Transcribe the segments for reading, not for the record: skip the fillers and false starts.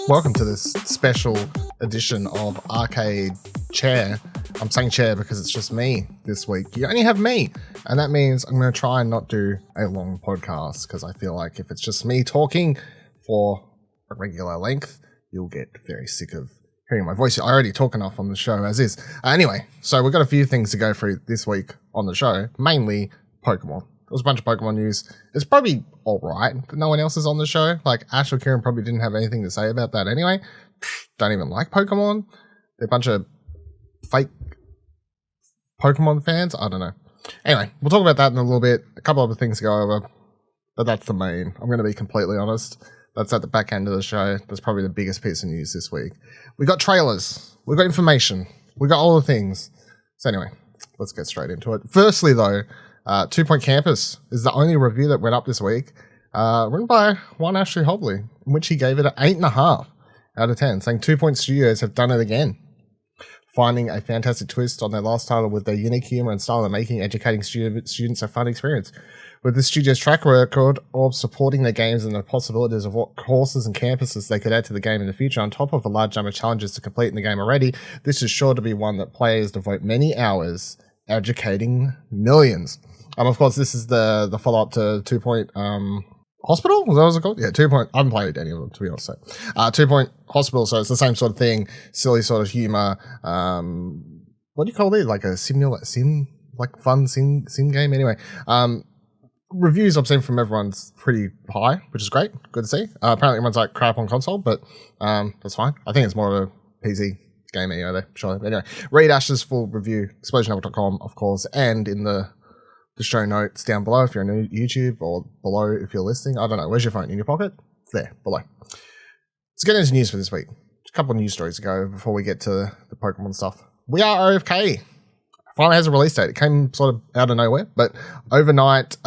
Welcome to this special edition of Arcade Chair. I'm saying chair because it's just me this week. You only have me, and that means I'm going to try and not do a long podcast because I feel like if it's just me talking for a regular length, you'll get very sick of hearing my voice. I already talk enough on the show as is. Anyway, so we've got a few things to go through this week on the show, mainly Pokemon. There's a bunch of Pokemon news. It's probably all right that no one else is on the show. Like, Ash or Kieran probably didn't have anything to say about that anyway. Don't even like Pokemon. They're a bunch of fake Pokemon fans. I don't know. Anyway, we'll talk about that in a little bit. A couple other things to go over, but that's the main. I'm going to be completely honest. That's at the back end of the show. That's probably the biggest piece of news this week. We got trailers. We got information. We got all the things. So anyway, let's get straight into it. Firstly, though, 2 Point Campus is the only review that went up this week, written by one Ashley Hobley, in which he gave it an 8.5 out of 10, saying 2 Point Studios have done it again, finding a fantastic twist on their last title with their unique humor and style of making educating students a fun experience. With the studio's track record of supporting their games and the possibilities of what courses and campuses they could add to the game in the future, on top of a large number of challenges to complete in the game already, this is sure to be one that players devote many hours educating millions. Of course, this is the follow-up to 2 Point Hospital? Was that what it called? Yeah, 2 Point. I haven't played any of them, to be honest. So, 2 Point Hospital, so it's the same sort of thing, silly sort of humor. What do you call it? Like a fun sim game? Anyway, reviews I've seen from everyone's pretty high, which is great. Good to see. Apparently everyone's like crap on console, but that's fine. I think it's more of a PC game anyway, sure. Anyway, read Ash's full review, explosionhour.com, of course, and in the show notes down below if you're on YouTube, or below if you're listening. I don't know. Where's your phone? In your pocket? It's there, below. Let's get into news for this week. A couple of news stories to go before we get to the Pokemon stuff. We Are OFK finally has a release date. It came sort of out of nowhere, but overnight,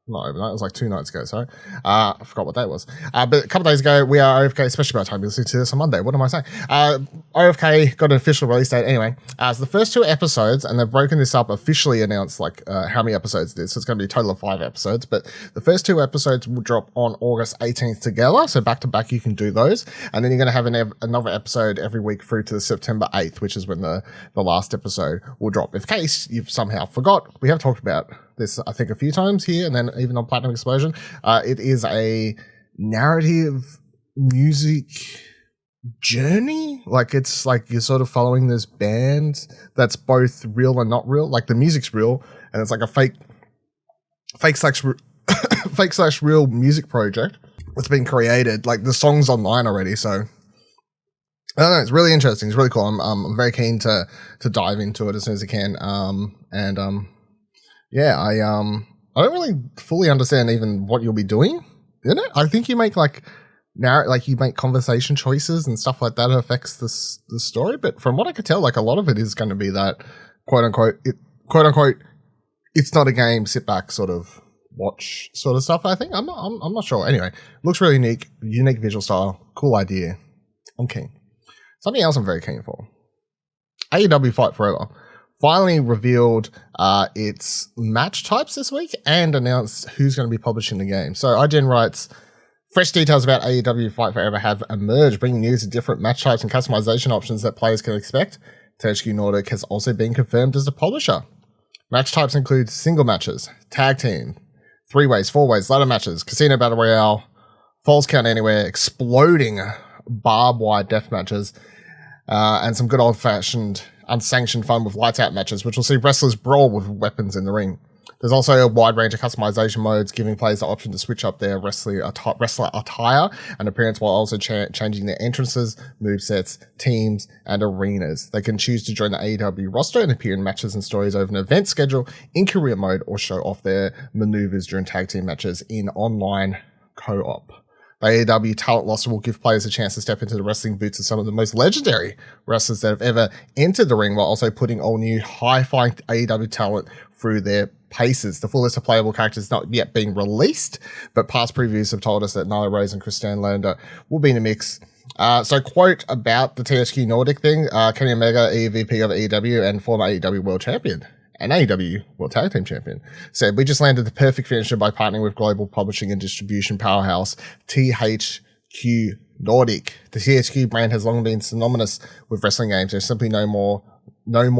not overnight, it was like 2 nights ago, sorry. I forgot what day it was. But a couple of days ago, We Are OFK, especially by the time you're listening to this on Monday. What am I saying? OFK got an official release date anyway. So the first 2 episodes, and they've broken this up, officially announced like how many episodes it is. So it's going to be a total of 5 episodes. But the first 2 episodes will drop on August 18th together. So back to back, you can do those. And then you're going to have another episode every week through to September 8th, which is when the last episode will drop. In case you've somehow forgot, we have talked about this, I think, a few times here, and then even on Platinum Explosion. It is a narrative music journey. Like, it's like you're sort of following this band that's both real and not real. Like, the music's real, and it's like a fake slash real music project that's been created. Like, the song's online already, so I don't know. It's really interesting. It's really cool. I'm very keen to dive into it as soon as I can. Yeah, I don't really fully understand even what you'll be doing in it. I think you make you make conversation choices and stuff like that affects the story. But from what I could tell, like, a lot of it is going to be that quote unquote, it's not a game, sit back, sort of watch sort of stuff. I think I'm not sure. Anyway, looks really unique visual style, cool idea. I'm keen. Something else I'm very keen for. AEW Fight Forever finally revealed its match types this week and announced who's going to be publishing the game. So IGN writes, fresh details about AEW Fight Forever have emerged, bringing news of different match types and customization options that players can expect. THQ Nordic has also been confirmed as the publisher. Match types include single matches, tag team, 3-ways, 4-ways, ladder matches, casino battle royale, falls count anywhere, exploding barbed wire death matches, and some good old-fashioned unsanctioned fun with lights out matches, which will see wrestlers brawl with weapons in the ring. There's also a wide range of customization modes, giving players the option to switch up their wrestler attire and appearance while also changing their entrances, movesets, teams, and arenas. They can choose to join the AEW roster and appear in matches and stories over an event schedule in career mode, or show off their maneuvers during tag team matches in online co-op. The AEW talent roster will give players a chance to step into the wrestling boots of some of the most legendary wrestlers that have ever entered the ring, while also putting all new high-flying AEW talent through their paces. The full list of playable characters is not yet being released, but past previews have told us that Nyla Rose and Christian Lander will be in the mix. So, quote about the THQ Nordic thing, Kenny Omega, EVP of AEW and former AEW World Champion and AEW World Tag Team Champion, said, "We just landed the perfect finisher by partnering with global publishing and distribution powerhouse THQ Nordic. The THQ brand has long been synonymous with wrestling games. There's simply no more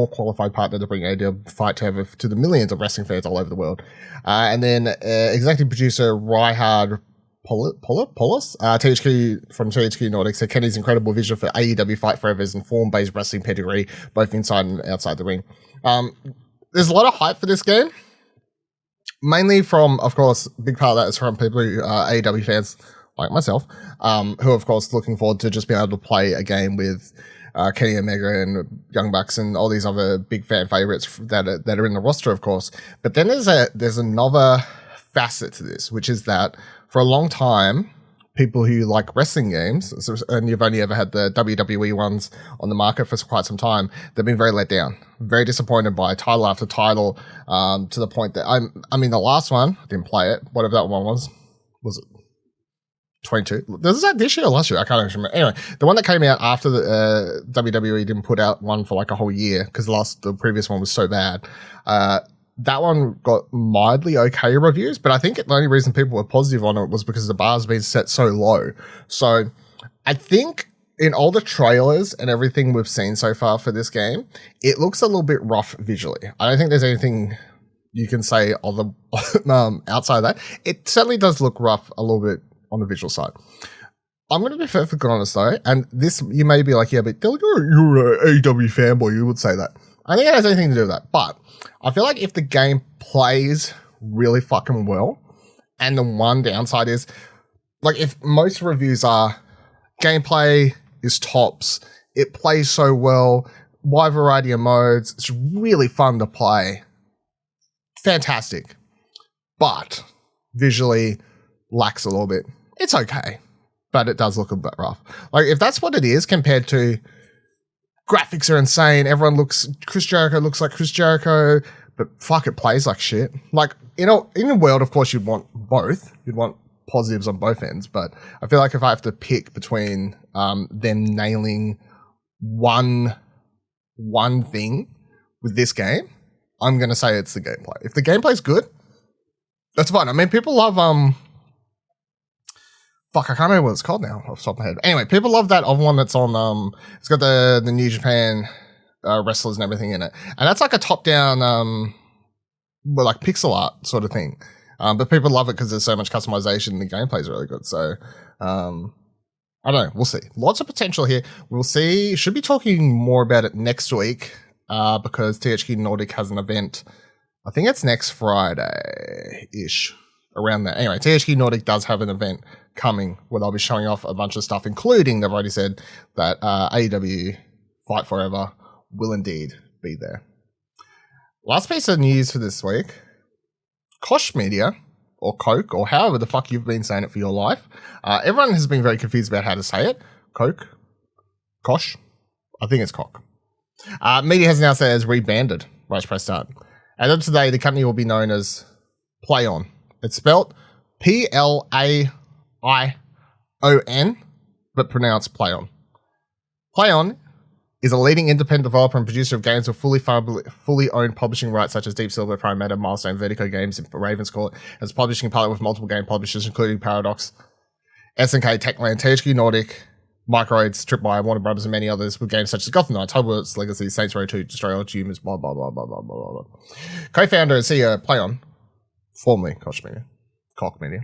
qualified partner to bring AW Fight to the millions of wrestling fans all over the world. And then executive producer Ryhard Polis, THQ from THQ Nordic, said Kenny's incredible vision for AEW Fight Forever is informed-based wrestling pedigree, both inside and outside the ring. There's a lot of hype for this game, mainly from, of course, a big part of that is from people who are AEW fans like myself, who are, of course, looking forward to just being able to play a game with Kenny Omega and Young Bucks and all these other big fan favorites that are in the roster, of course. But then there's another facet to this, which is that for a long time, people who like wrestling games, and you've only ever had the WWE ones on the market for quite some time, they've been very let down, very disappointed by title after title, to the point that I mean, the last one, I didn't play it, whatever that one was it 22? Was that this year or last year? I can't even remember. Anyway, the one that came out after the WWE didn't put out one for like a whole year because the previous one was so bad. That one got mildly okay reviews, but I think the only reason people were positive on it was because the bar's been set so low. So I think in all the trailers and everything we've seen so far for this game, it looks a little bit rough visually. I don't think there's anything you can say other outside of that. It certainly does look rough a little bit on the visual side. I'm going to be perfectly honest though, and this, you may be like, yeah, but you're an AEW fanboy, you would say that. I think it has anything to do with that, but I feel like if the game plays really fucking well, and the one downside is, like, if most reviews are gameplay is tops, it plays so well, wide variety of modes, it's really fun to play, fantastic, but visually lacks a little bit. It's okay, but it does look a bit rough. Like, if that's what it is compared to graphics are insane, Chris Jericho looks like Chris Jericho, but fuck, it plays like shit. Like, in a world, of course, you'd want both. You'd want positives on both ends, but I feel like if I have to pick between them nailing one thing with this game, I'm going to say it's the gameplay. If the gameplay's good, that's fine. I mean, people love fuck, I can't remember what it's called now off the top of my head. Anyway, people love that other one that's on, it's got the New Japan wrestlers and everything in it. And that's like a top-down, well, like pixel art sort of thing. But people love it because there's so much customization and the gameplay's really good. So, I don't know. We'll see. Lots of potential here. We'll see. Should be talking more about it next week because THQ Nordic has an event. I think it's next Friday-ish, around there. Anyway, THQ Nordic does have an event coming where they'll be showing off a bunch of stuff, including, they've already said that AEW Fight Forever will indeed be there. Last piece of news for this week. Koch Media, or Koch, or however the fuck you've been saying it for your life. Everyone has been very confused about how to say it. Koch? I think it's Koch. Media has now said it has rebanded. Right, press start. As of today, the company will be known as Plaion. It's spelled Plaion, but pronounced Plaion. Plaion is a leading independent developer and producer of games with fully owned publishing rights such as Deep Silver, Prime Matter, Milestone, Vertigo Games, and Ravenscourt, as publishing partner with multiple game publishers, including Paradox, SNK, Techland, THQ Nordic, Microids, Tripwire, Warner Brothers, and many others, with games such as Gotham Knights, Hogwarts Legacy, Saints Row 2, Destroy All Humans, blah, blah, blah, blah, blah, blah, blah. Co-founder and CEO of Plaion, formerly Koch Media,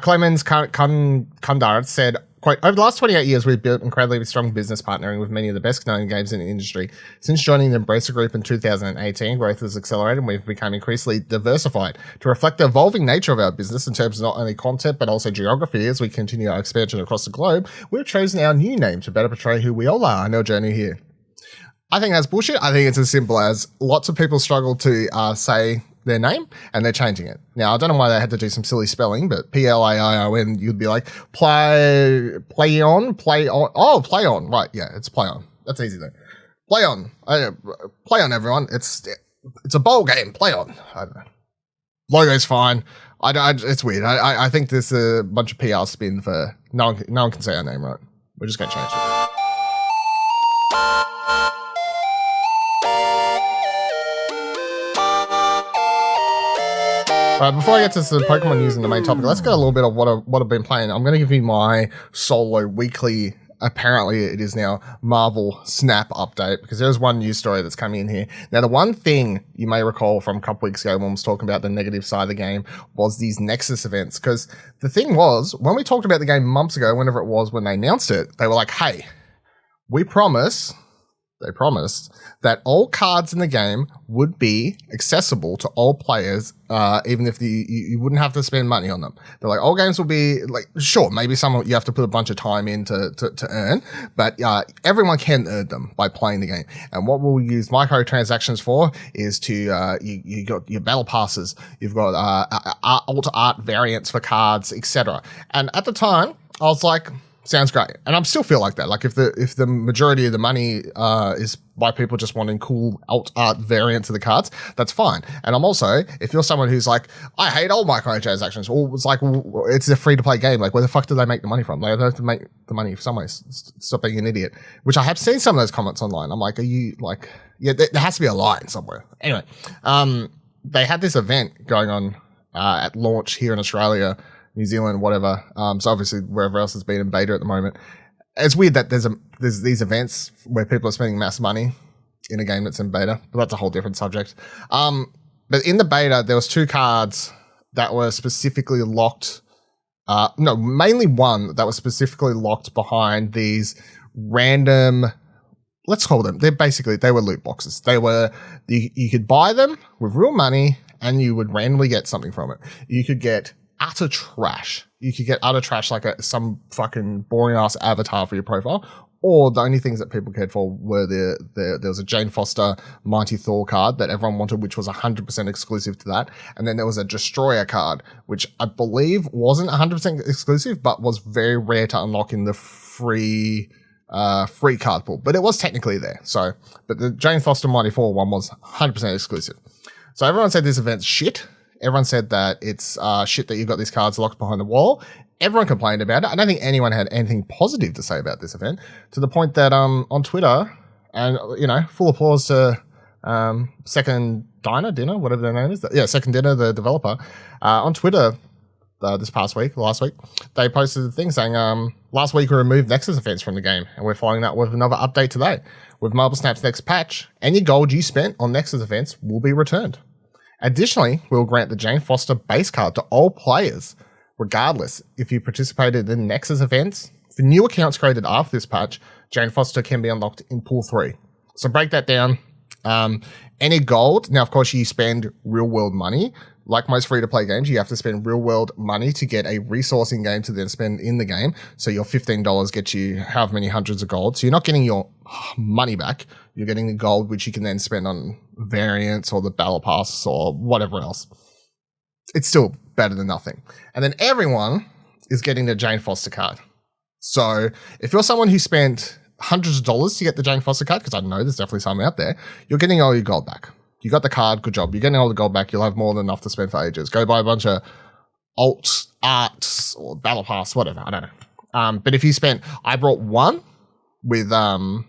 Clemens Kundard said, quote, over the last 28 years, we've built incredibly strong business partnering with many of the best known games in the industry. Since joining the Embracer Group in 2018, growth has accelerated and we've become increasingly diversified. To reflect the evolving nature of our business in terms of not only content, but also geography as we continue our expansion across the globe, we've chosen our new name to better portray who we all are on our journey here. I think that's bullshit. I think it's as simple as lots of people struggle to say their name and they're changing it. Now, I don't know why they had to do some silly spelling, but Plaion, you'd be like, Plaion. Oh, Plaion. Right. Yeah, it's Plaion. That's easy though. Plaion. Plaion, everyone. It's a bowl game. Plaion. I don't know. Logo's fine. It's weird. I think there's a bunch of PR spin for no one can say our name right. We're just going to change it. Before I get to the Pokemon news and the main topic, let's get a little bit of what I've been playing. I'm going to give you my solo weekly, apparently it is now, Marvel Snap update, because there's one news story that's coming in here. Now, the one thing you may recall from a couple weeks ago when I was talking about the negative side of the game was these Nexus events, because the thing was, when we talked about the game months ago, whenever it was when they announced it, they were like, hey, they promised that all cards in the game would be accessible to all players, even if you wouldn't have to spend money on them. They're like, all games will be like, sure, maybe some you have to put a bunch of time in to earn, but everyone can earn them by playing the game. And what we'll use microtransactions for is to, you got your battle passes, you've got alt art variants for cards, etc. And at the time, I was like, sounds great. And I still feel like that. Like if the majority of the money is by people just wanting cool alt art variants of the cards, that's fine. And I'm also, if you're someone who's like, I hate all microtransactions, or it's like, well, it's a free to play game. Like, where the fuck do they make the money from? They have to make the money some way. Stop being an idiot. Which I have seen some of those comments online. I'm like, are you like, yeah, there has to be a line somewhere. Anyway, they had this event going on at launch here in Australia, New Zealand, whatever. So obviously wherever else has been in beta at the moment. It's weird that there's these events where people are spending mass money in a game that's in beta, but that's a whole different subject. But in the beta, there was 2 cards that were specifically locked. Mainly one that was specifically locked behind these random, let's call them, they were loot boxes. They were, you could buy them with real money and you would randomly get something from it. You could get utter trash. You could get utter trash like some fucking boring ass avatar for your profile, or the only things that people cared for were there was a Jane Foster Mighty Thor card that everyone wanted, which was 100% exclusive to that, and then there was a Destroyer card, which I believe wasn't 100% exclusive, but was very rare to unlock in the free card pool, but it was technically there. So, but the Jane Foster Mighty Thor one was 100% exclusive. So everyone said this event's shit. Everyone said that it's shit that you've got these cards locked behind the wall. Everyone complained about it. I don't think anyone had anything positive to say about this event, to the point that on Twitter, and full applause to Second Dinner, whatever their name is. Second Dinner, the developer, on Twitter last week, they posted a thing saying, last week we removed Nexus events from the game, and we're following that with another update today. With Marble Snap's next patch, any gold you spent on Nexus events will be returned. Additionally, we'll grant the Jane Foster base card to all players, regardless if you participated in Nexus events. For new accounts created after this patch, Jane Foster can be unlocked in Pool 3. So break that down. Any gold, now of course you spend real world money. Like most free-to-play games, you have to spend real-world money to get a resource in game to then spend in the game. So your $15 gets you however many hundreds of gold. So you're not getting your money back. You're getting the gold, which you can then spend on variants or the battle pass or whatever else. It's still better than nothing. And then everyone is getting the Jane Foster card. So if you're someone who spent hundreds of dollars to get the Jane Foster card, because I know there's definitely some out there, you're getting all your gold back. You got the card, good job. You're getting all the gold back. You'll have more than enough to spend for ages. Go buy a bunch of alt arts or battle pass, whatever. I don't know. But if you spent, I brought one with not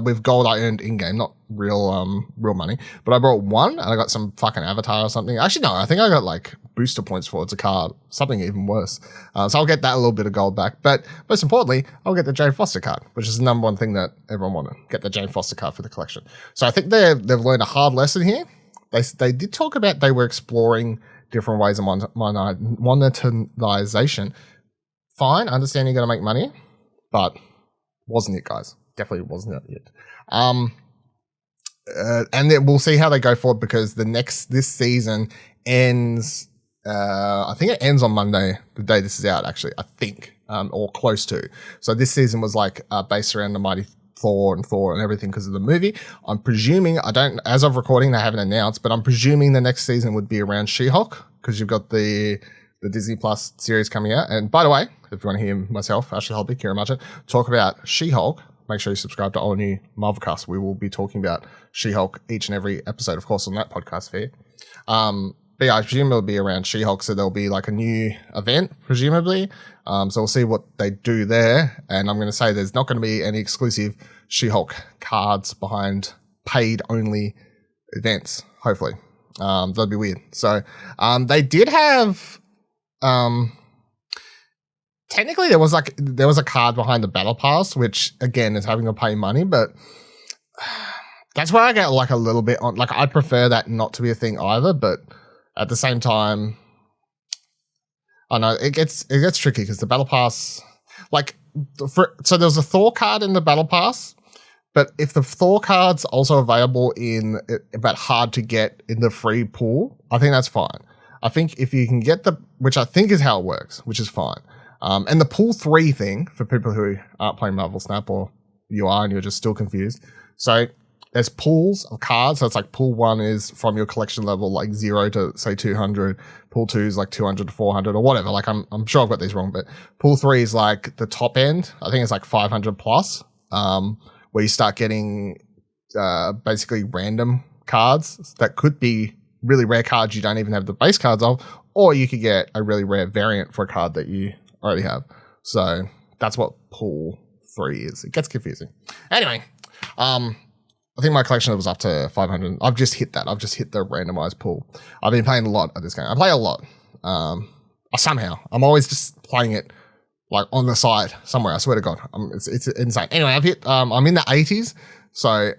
with gold I earned in game, not real money. But I brought one and I got some fucking avatar or something. Actually, no, I think I got like booster points for it's a card, something even worse. So I'll get that little bit of gold back. But most importantly, I'll get the Jane Foster card, which is the number one thing that everyone wanted. Get the Jane Foster card for the collection. So I think they've learned a hard lesson here. They did talk about they were exploring different ways of monetization. Fine, I understand you're going to make money, but wasn't it, guys? Definitely wasn't it yet. And then we'll see how they go forward, because this season ends. I think it ends on Monday, the day this is out, actually, I think, or close to. So this season was like based around the Mighty Thor and everything because of the movie. I'm presuming, as of recording, they haven't announced, but I'm presuming the next season would be around She-Hulk, because you've got the Disney Plus series coming out. And by the way, if you want to hear myself, Ashley Holby, Kira Martin, talk about She-Hulk, make sure you subscribe to All New Marvelcast. We will be talking about She-Hulk each and every episode, of course, on that podcast feed. But yeah, I presume it'll be around She-Hulk, so there'll be like a new event, presumably. So we'll see what they do there. And I'm going to say there's not going to be any exclusive She-Hulk cards behind paid-only events, hopefully. That'd be weird. So they did have technically there was a card behind the battle pass, which again is having to pay money, but that's where I get like a little bit on. Like I prefer that not to be a thing either, but at the same time, I know it gets tricky because the battle pass, so there's a Thor card in the battle pass, but if the Thor card's also available but hard to get in the free pool, I think that's fine. I think if you can get which I think is how it works, which is fine. And the pool 3 thing for people who aren't playing Marvel Snap, or you are and you're just still confused. So there's pools of cards. So it's like pool 1 is from your collection level, like 0 to say 200. Pool 2 is like 200 to 400 or whatever. Like I'm sure I've got these wrong, but pool 3 is like the top end. I think it's like 500 plus, where you start getting basically random cards that could be really rare cards you don't even have the base cards of, or you could get a really rare variant for a card that you already have. So that's what pool 3 is. It gets confusing. Anyway, I think my collection was up to 500. I've just hit that. I've just hit the randomized pool. I've been playing a lot of this game. I play a lot. Somehow. I'm always just playing it like on the side somewhere. I swear to God. It's insane. Anyway, I'm in the 80s. So,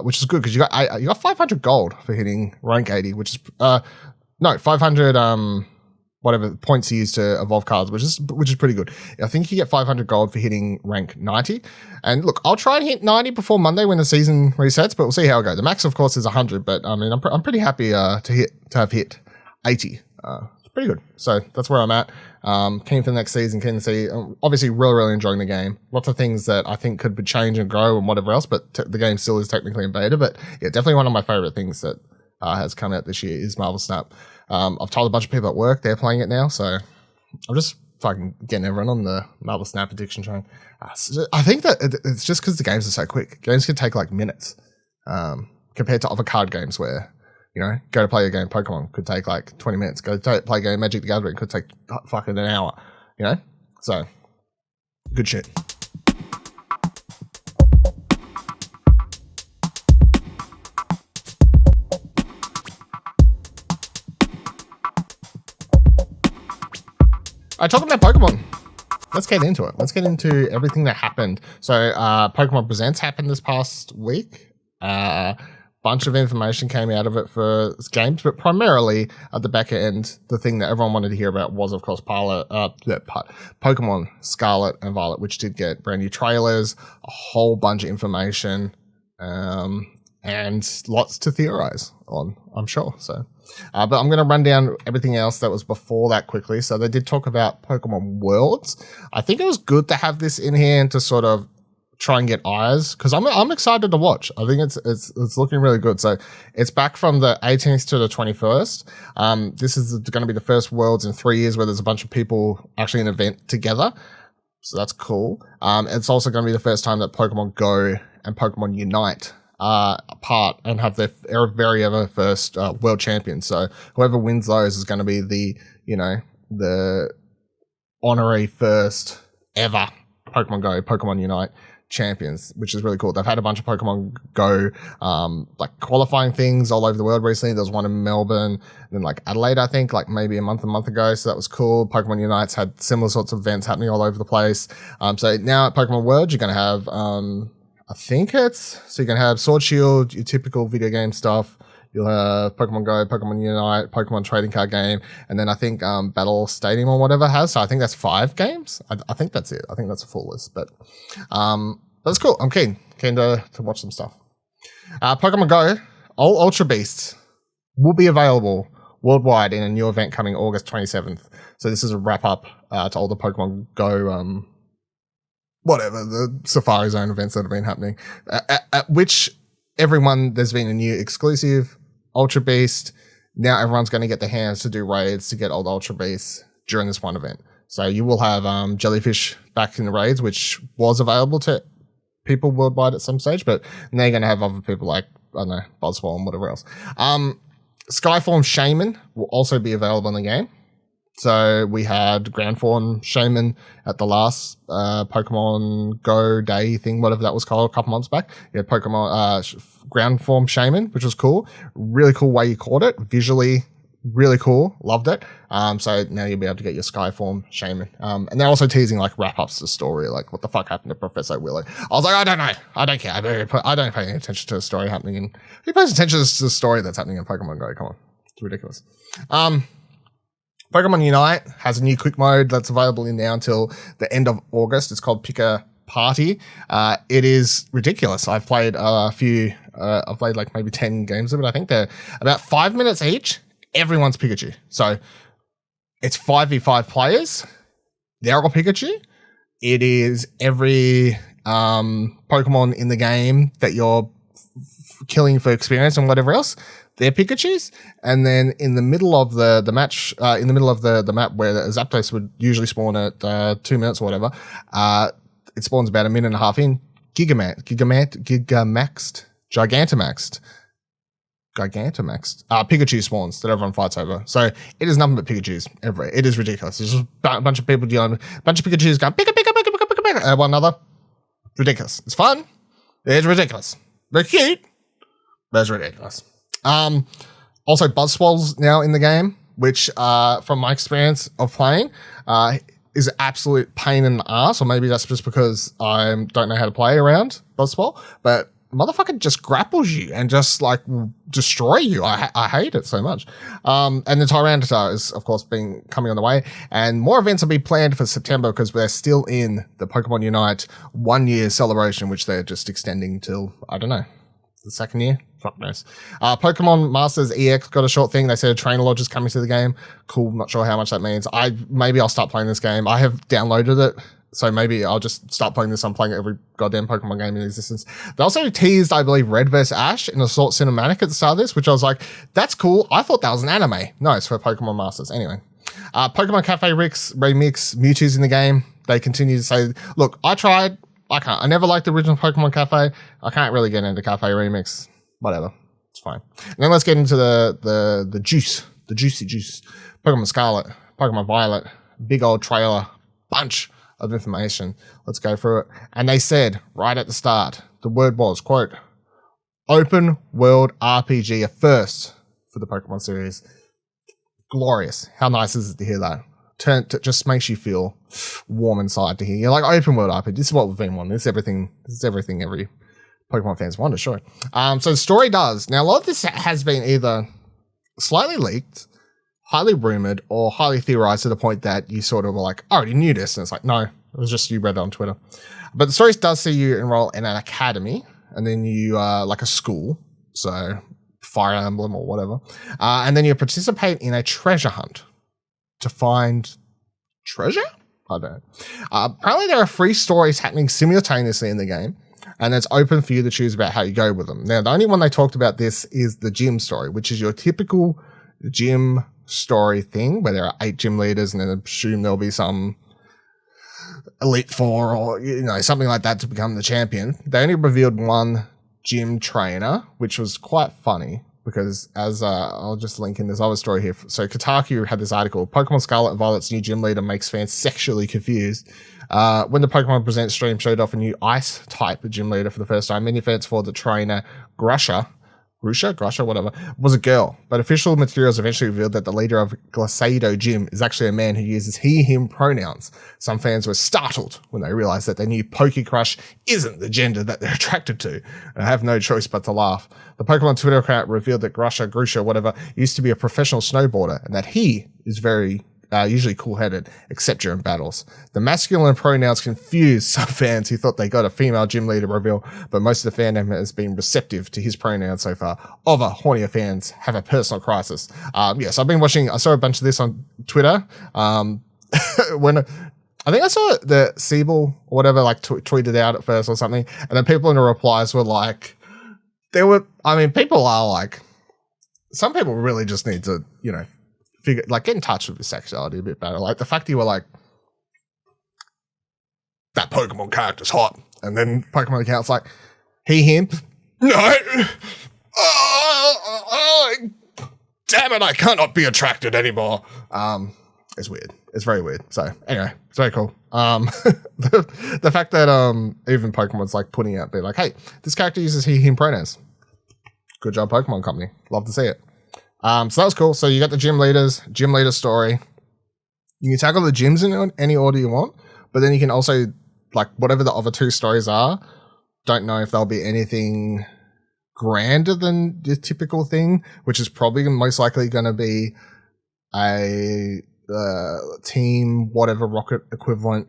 which is good because you got 500 gold for hitting rank 80, which is, 500, whatever points you use to evolve cards, which is pretty good. I think you get 500 gold for hitting rank 90. And look, I'll try and hit 90 before Monday when the season resets, but we'll see how it goes. The max, of course, is 100, but I mean, I'm pretty happy to have hit 80. It's pretty good. So that's where I'm at. Keen for the next season, keen to see. Obviously, really enjoying the game. Lots of things that I think could change and grow and whatever else, but the game still is technically in beta. But yeah, definitely one of my favorite things that has come out this year is Marvel Snap. I've told a bunch of people at work they're playing it now, so I'm just fucking getting everyone on the Marvel Snap addiction train. I think that it's just because the games are so quick. Games can take like minutes compared to other card games where, you know, go to play a game Pokemon could take like 20 minutes. Go to play a game Magic the Gathering could take fucking an hour, you know? So, good shit. Talking about Pokemon, let's get into it. Let's get into everything that happened. So, Pokemon Presents happened this past week. Bunch of information came out of it for games, but primarily at the back end, the thing that everyone wanted to hear about was, of course, Pokemon Scarlet and Violet, which did get brand new trailers, a whole bunch of information, and lots to theorize on, I'm sure. So, but I'm going to run down everything else that was before that quickly. So they did talk about Pokemon Worlds. I think it was good to have this in here and to sort of try and get eyes, because I'm excited to watch. I think it's looking really good. So it's back from the 18th to the 21st. This is going to be the first Worlds in 3 years where there's a bunch of people actually in an event together. So that's cool. It's also going to be the first time that Pokemon Go and Pokemon Unite apart and have their very ever first world champions. So whoever wins those is going to be the honorary first ever Pokemon Go, Pokemon Unite champions, which is really cool. They've had a bunch of Pokemon Go qualifying things all over the world recently. There was one in Melbourne, and then like Adelaide, I think, like maybe a month ago. So that was cool. Pokemon Unite's had similar sorts of events happening all over the place. So now at Pokemon World, you're going to have you're going to have Sword Shield, your typical video game stuff. You'll have Pokemon Go, Pokemon Unite, Pokemon Trading Card Game, and then I think Battle Stadium or whatever has. So I think that's 5 games. I think that's it. I think that's a full list. But that's cool. I'm keen to watch some stuff. Pokemon Go, all Ultra Beasts will be available worldwide in a new event coming August 27th. So this is a wrap up to all the Pokemon Go the Safari Zone events that have been happening, at which there's been a new exclusive Ultra Beast. Now everyone's going to get their hands to do raids to get all the Ultra Beasts during this one event. So you will have Jellyfish back in the raids, which was available to people worldwide at some stage, but now you're going to have other people like, I don't know, Buzzwole and whatever else. Skyform Shaman will also be available in the game. So we had Grand Form Shaman at the last Pokemon Go Day thing, whatever that was called, a couple months back. You had Pokemon Ground Form Shaman, which was cool. Really cool way you caught it. Visually, really cool. Loved it. So now you'll be able to get your Skyform Shaman. And they're also teasing like wrap-ups to the story, like what the fuck happened to Professor Willow. I was like, I don't know. I don't care. I don't pay any attention to the story happening in... Who pays attention to the story that's happening in Pokemon Go? Come on. It's ridiculous. Pokemon Unite has a new quick mode that's available in now until the end of August. It's called Pick a Party. It is ridiculous. I've played a few, I've played like maybe 10 games of it. I think they're about 5 minutes each. Everyone's Pikachu. So it's 5v5 players. They're all Pikachu. It is every Pokemon in the game that you're killing for experience and whatever else. They're Pikachus, and then in the middle of the match, in the middle of the map where the Zapdos would usually spawn at 2 minutes or whatever, it spawns about a minute and a half in. Gigamaxed, Pikachu spawns that everyone fights over. So it is nothing but Pikachus everywhere. It is ridiculous. There's just a bunch of people dealing, a bunch of Pikachus going Pika Pika Pika Pika Pika Pika at one another. Ridiculous. It's fun. It's ridiculous. They're cute. But it's ridiculous. Also Buzzwole's now in the game, which, from my experience of playing, is an absolute pain in the ass, or maybe that's just because I don't know how to play around Buzzwole, but motherfucker just grapples you and just like destroy you. I hate it so much. And the Tyranitar is of course coming on the way, and more events will be planned for September because we're still in the Pokemon Unite 1 year celebration, which they're just extending till, I don't know, the second year. Fuck knows. Pokemon Masters EX got a short thing. They said a trainer lodge is coming to the game. Cool. Not sure how much that means. Maybe I'll start playing this game. I have downloaded it, so maybe I'll just start playing this. I'm playing every goddamn Pokemon game in existence. They also teased, I believe, Red vs. Ash in a sort cinematic at the start of this, which I was like, that's cool. I thought that was an anime. No, it's for Pokemon Masters. Anyway. Pokemon Cafe Remix, Mewtwo's in the game. They continue to say, look, I tried. I can't. I never liked the original Pokemon Cafe. I can't really get into Cafe Remix. Whatever. It's fine. And then let's get into the juice. The juicy juice. Pokemon Scarlet, Pokemon Violet, big old trailer, bunch of information. Let's go through it. And they said right at the start, the word was, quote, open world RPG, a first for the Pokemon series. Glorious. How nice is it to hear that? It just makes you feel warm inside to hear. You're like, open world RPG. This is what we've been wanting. This is everything every Pokemon fans want, sure. So the story does. Now, a lot of this has been either slightly leaked, highly rumored, or highly theorized to the point that you sort of were like, I already knew this. And it's like, no, it was just you read it on Twitter. But the story does see you enroll in an academy, and then you like a school, so Fire Emblem or whatever. And then you participate in a treasure hunt to find treasure? I don't know. Apparently there are 3 stories happening simultaneously in the game, and it's open for you to choose about how you go with them. Now, the only one they talked about this is the gym story, which is your typical gym story thing where there are 8 gym leaders and then I assume there'll be some Elite Four or, you know, something like that to become the champion. They only revealed one gym trainer, which was quite funny because as I'll just link in this other story here. So Kotaku had this article, Pokemon Scarlet Violet's new gym leader makes fans sexually confused. When the Pokemon Presents stream showed off a new ice type gym leader for the first time, many fans thought the trainer Grusha, whatever, was a girl. But official materials eventually revealed that the leader of Glacado Gym is actually a man who uses he, him pronouns. Some fans were startled when they realized that their new Pokecrush isn't the gender that they're attracted to, and have no choice but to laugh. The Pokemon Twitter account revealed that Grusha, whatever, used to be a professional snowboarder, and that he is very usually cool-headed, except during battles. The masculine pronouns confused some fans who thought they got a female gym leader reveal, but most of the fandom has been receptive to his pronouns so far. Other hornier fans have a personal crisis. Yes, I've been watching, I saw a bunch of this on Twitter. When I think I saw the Siebel or whatever, like tweeted out at first or something, and then people in the replies were like, people are like, some people really just need to, you know, get in touch with your sexuality a bit better. Like the fact you were like, that Pokemon character's hot, and then Pokemon account's like, he, him, no, damn it, I cannot be attracted anymore. It's weird. It's very weird. So anyway, it's very cool. The fact that even Pokemon's like putting out, be like, hey, this character uses he, him pronouns. Good job, Pokemon Company. Love to see it. So that was cool. So you got the gym leader story. You can tackle the gyms in any order you want, but then you can also, like, whatever the other 2 stories are, don't know if there'll be anything grander than the typical thing, which is probably most likely going to be a team, whatever Rocket equivalent,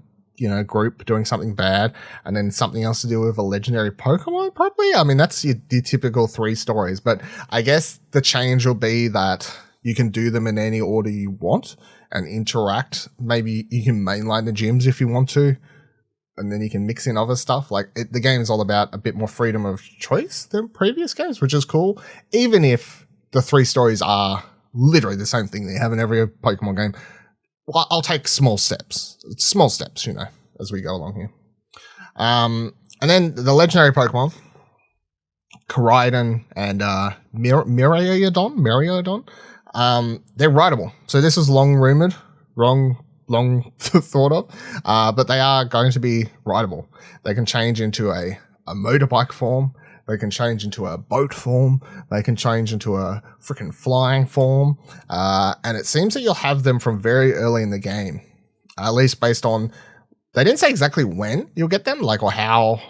group doing something bad, and then something else to do with a legendary Pokemon, probably. I mean, that's the typical 3 stories, but I guess the change will be that you can do them in any order you want and interact. Maybe you can mainline the gyms if you want to, and then you can mix in other stuff. Like, the game is all about a bit more freedom of choice than previous games, which is cool, even if the 3 stories are literally the same thing they have in every Pokemon game. Well, I'll take small steps, as we go along here. And then the legendary Pokemon, Koraidon and Miraidon, they're rideable. So this is long rumored, long thought of, but they are going to be rideable. They can change into a motorbike form. They can change into a boat form. They can change into a freaking flying form. And it seems that you'll have them from very early in the game, at least based on, they didn't say exactly when you'll get them, like, or how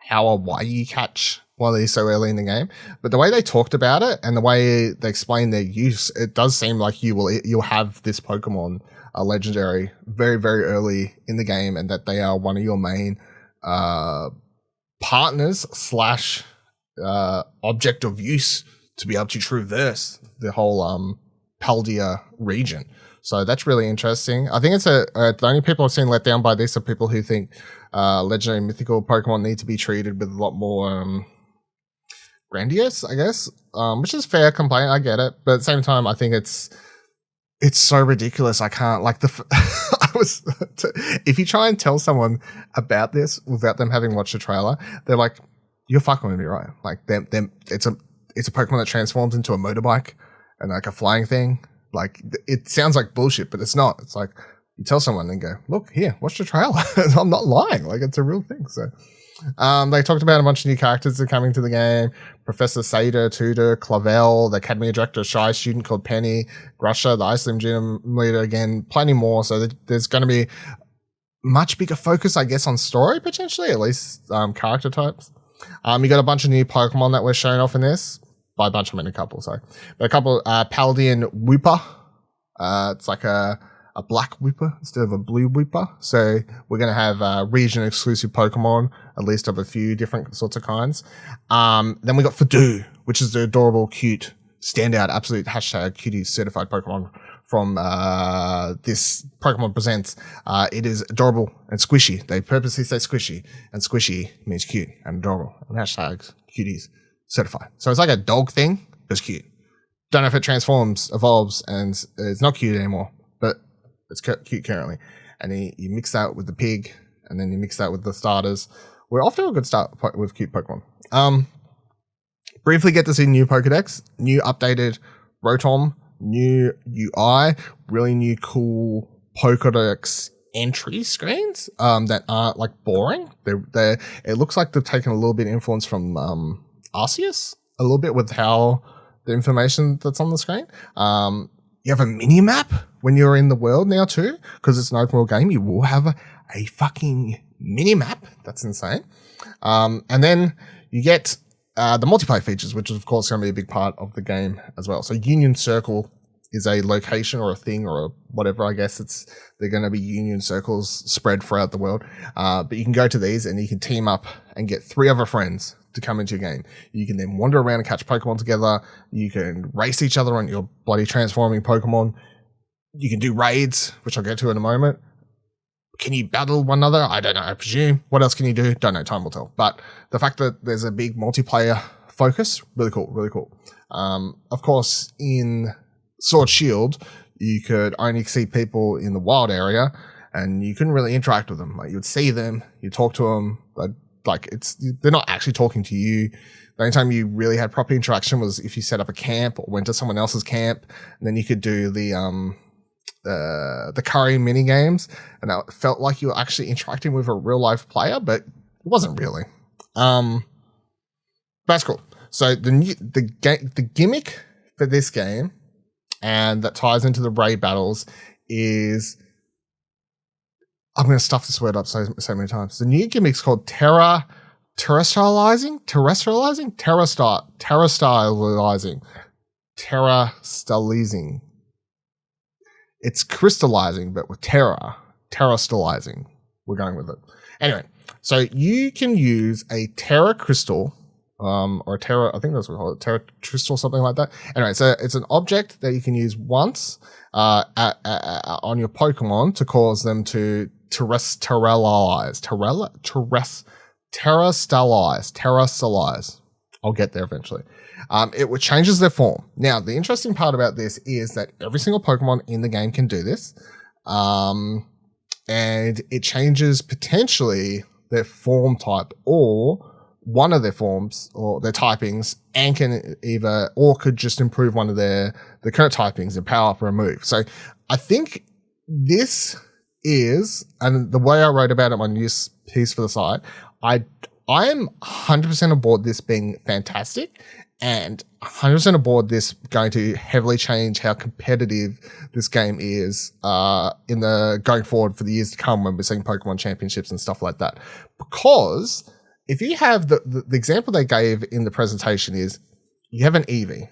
or why you catch one of these so early in the game. But the way they talked about it and the way they explained their use, it does seem like you'll have this Pokemon legendary very, very early in the game, and that they are one of your main partners / object of use to be able to traverse the whole Paldea region. So that's really interesting. I think it's the only people I've seen let down by this are people who think legendary mythical Pokemon need to be treated with a lot more grandiose, I guess, which is fair complaint. I get it, but at the same time, I think it's so ridiculous. I can't, like, if you try and tell someone about this without them having watched the trailer, they're like, you're fucking with me, right? Like, it's a Pokemon that transforms into a motorbike and like a flying thing. Like, it sounds like bullshit, but it's not. It's like, you tell someone and go, look here, watch the trailer. I'm not lying. Like, it's a real thing. So, they talked about a bunch of new characters that are coming to the game. Professor Sada, Tudor, Clavel, the Academy Director, Shy Student called Penny, Grusha, the Ice Limb Gym Leader again, plenty more. So there's going to be much bigger focus, I guess, on story, potentially, at least character types. You got a bunch of new Pokemon that we're showing off in this. By a bunch, I mean a couple, sorry. But a couple, Paldean Wooper. It's like a black Wooper instead of a blue Wooper. So we're going to have region-exclusive Pokemon, at least of a few different sorts of kinds. Then we got Fadoo, which is the adorable, cute, standout, absolute hashtag cutie certified Pokemon from this Pokemon Presents. It is adorable and squishy. They purposely say squishy, and squishy means cute and adorable. And hashtags cuties certified. So it's like a dog thing, but it's cute. Don't know if it transforms, evolves, and it's not cute anymore, but it's cute currently. And then you mix that with the pig, and then you mix that with the starters. We're off to a good start with cute Pokemon. Briefly get to see new Pokedex, new updated Rotom, new UI, really new cool Pokedex entry screens that aren't like boring. It looks like they've taken a little bit of influence from Arceus, a little bit with how the information that's on the screen. You have a mini map when you're in the world now too, because it's an open world game. You will have a fucking mini map. That's insane. And then you get the multiplayer features, which is of course going to be a big part of the game as well. So Union Circle is a location or a thing or a whatever. I guess they're going to be Union Circles spread throughout the world. But you can go to these and you can team up and get 3 other friends to come into your game. You can then wander around and catch Pokemon together. You can race each other on your bloody transforming Pokemon. You can do raids, which I'll get to in a moment. Can you battle one another? I don't know, I presume. What else can you do? Don't know, time will tell. But the fact that there's a big multiplayer focus, really cool, really cool. Of course, in Sword Shield, you could only see people in the wild area and you couldn't really interact with them. Like, you would see them, you talk to them, but they're not actually talking to you. The only time you really had proper interaction was if you set up a camp or went to someone else's camp, and then you could do the the curry mini games, and it felt like you were actually interacting with a real life player, but it wasn't really. That's cool. So the gimmick for this game, and that ties into the raid battles, is I'm going to stuff this word up so many times. The new gimmick's called terrestrializing. It's crystallizing, but with terrestrializing. We're going with it. Anyway, so you can use a Terra crystal, or a Terra, I think that's what we call it, Terra crystal, something like that. Anyway, so it's an object that you can use once on your Pokemon to cause them to terrestrialize. I'll get there eventually. It changes their form. Now, the interesting part about this is that every single Pokemon in the game can do this. And it changes potentially their form type or one of their forms or their typings, and can could just improve one of the current typings and power up or move. So I think this is, and the way I wrote about it on my news piece for the site, I am 100% aboard this being fantastic, and 100% aboard this going to heavily change how competitive this game is in the going forward for the years to come when we're seeing Pokemon championships and stuff like that. Because if you have the example they gave in the presentation is you have an Eevee.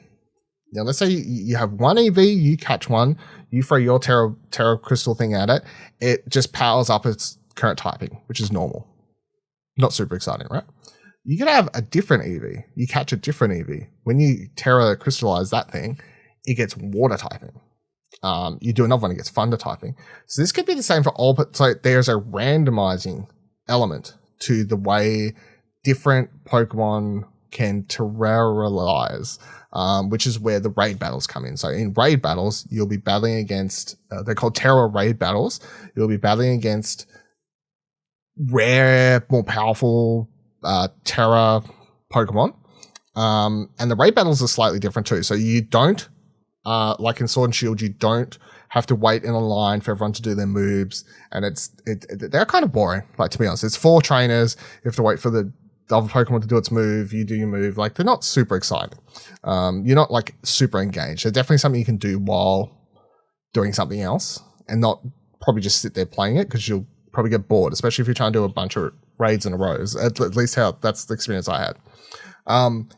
Now, let's say you have one Eevee, you catch one, you throw your Terra Crystal thing at it, it just powers up its current typing, which is normal. Not super exciting, right? You could have a different Eevee. You catch a different Eevee. When you Terra Crystallize that thing, it gets water typing. You do another one, it gets thunder typing. So this could be the same for all, but so there's a randomizing element to the way different Pokemon can terrestrialize, which is where the raid battles come in. So in raid battles, you'll be battling against, they're called Terra raid battles. You'll be battling against rare, more powerful Terra Pokemon. And the raid battles are slightly different too. So you don't, like in Sword and Shield, you don't have to wait in a line for everyone to do their moves. And they're kind of boring, like, to be honest. It's 4 trainers. You have to wait for the other Pokemon to do its move. You do your move. Like, they're not super exciting. You're not like super engaged. They're definitely something you can do while doing something else and not probably just sit there playing it, because you'll probably get bored, especially if you're trying to do a bunch of raids in a row. At least that's the experience I had.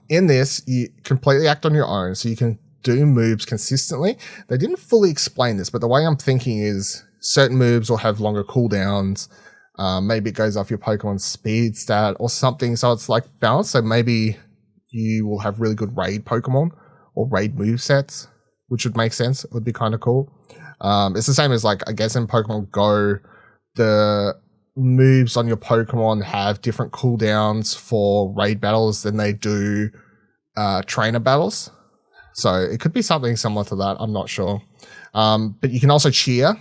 In this, you completely act on your own, so you can do moves consistently. They didn't fully explain this, but the way I'm thinking is certain moves will have longer cooldowns. Maybe it goes off your Pokemon speed stat or something, so it's like balanced. So maybe you will have really good raid Pokemon or raid move sets, which would make sense. It would be kind of cool. It's the same as, like, I guess in Pokemon Go, the moves on your Pokemon have different cooldowns for raid battles than they do trainer battles. So it could be something similar to that. I'm not sure. But you can also cheer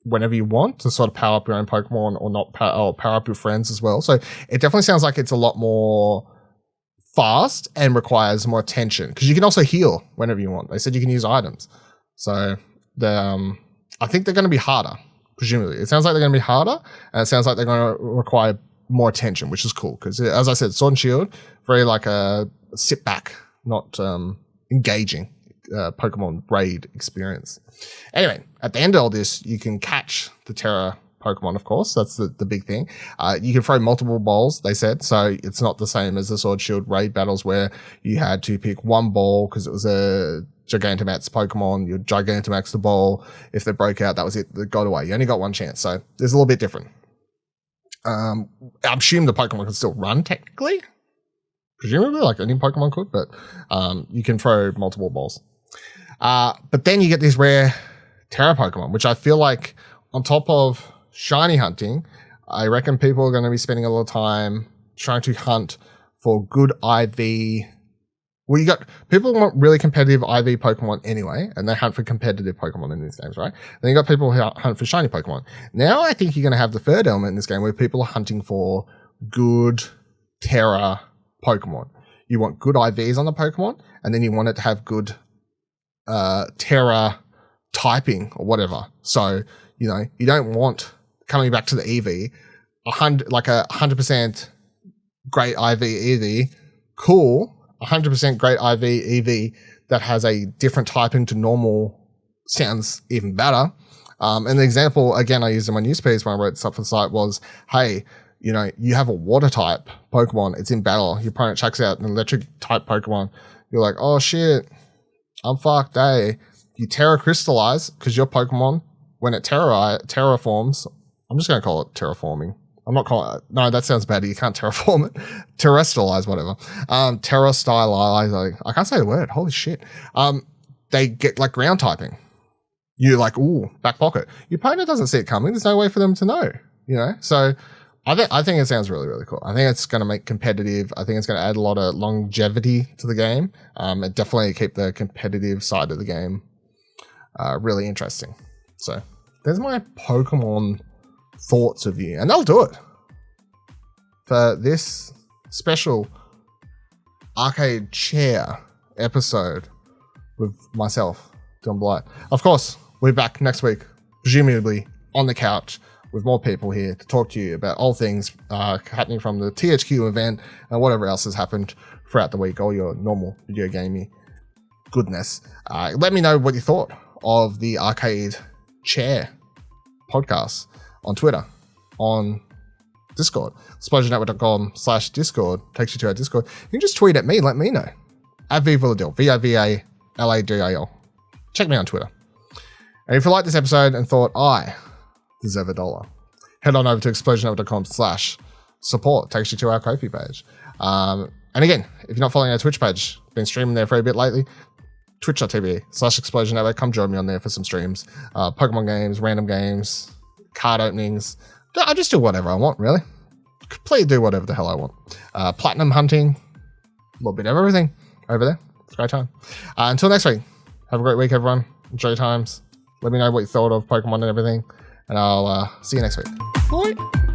whenever you want to sort of power up your own Pokemon or not power up your friends as well. So it definitely sounds like it's a lot more fast and requires more attention, because you can also heal whenever you want. They said you can use items. So I think they're going to be harder, presumably. It sounds like they're going to be harder, and it sounds like they're going to require more attention, which is cool, because, as I said, Sword and Shield, very like a sit back, not engaging Pokemon raid experience. Anyway, at the end of all this, you can catch the Terra Pokemon, of course. That's the big thing. You can throw multiple balls, they said, so it's not the same as the Sword Shield raid battles where you had to pick one ball because it was a Gigantamax Pokemon. You Gigantamax the ball. If they broke out, that was it. They got away. You only got one chance, so there's a little bit different. I assume the Pokemon can still run, technically. Presumably, like any Pokemon could, but you can throw multiple balls. But then you get these rare Terra Pokemon, which I feel like, on top of shiny hunting, I reckon people are going to be spending a lot of time trying to hunt for good IV. Well, you got people want really competitive IV Pokemon anyway, and they hunt for competitive Pokemon in these games, right? Then you got people who hunt for shiny Pokemon. Now I think you're going to have the third element in this game where people are hunting for good Terra Pokemon. You want good IVs on the Pokemon, and then you want it to have good Terra typing or whatever. So, you know, you don't want, coming back to the EV, 100% great IV EV, cool, 100% great IV EV that has a different typing to normal sounds even better. And the example, again, I used in my news piece when I wrote stuff for the site was, hey, you know, you have a water type Pokemon, it's in battle, your opponent checks out an electric type Pokemon, you're like, oh shit, I'm fucked, You Terra Crystallize, because your Pokemon, when it terraforms, I'm just going to call it terraforming. I'm not calling it, no, that sounds bad. You can't terraform it. Terrestrialize, whatever. Terrestrialize, I can't say the word. Holy shit. They get like ground typing. You're like, ooh, back pocket. Your opponent doesn't see it coming. There's no way for them to know, you know? So I think it sounds really, really cool. I think it's going to make competitive. I think it's going to add a lot of longevity to the game. And definitely keep the competitive side of the game really interesting. So there's my Pokemon thoughts of you, and that'll do it for this special arcade chair episode with myself, Don Blight. Of course, we're back next week, presumably on the couch with more people here to talk to you about all things happening from the THQ event and whatever else has happened throughout the week, all your normal video gaming goodness. Let me know what you thought of the arcade chair podcast on Twitter, on Discord. ExplosionNetwork.com/Discord takes you to our Discord. You can just tweet at me, let me know. At Vivaladil, VIVALADIL. Check me on Twitter. And if you like this episode and thought I deserve $1, head on over to ExplosionNetwork.com/support. Takes you to our Ko-fi page. And again, if you're not following our Twitch page, been streaming there for a bit lately, twitch.tv/ExplosionNetwork. Come join me on there for some streams. Pokemon games, random games, card openings. I just do whatever I want, really. Completely do whatever the hell I want. Platinum hunting, a little bit of everything over there. It's a great time. Until next week, have a great week, everyone. Enjoy your times. Let me know what you thought of Pokemon and everything. And I'll see you next week. Bye.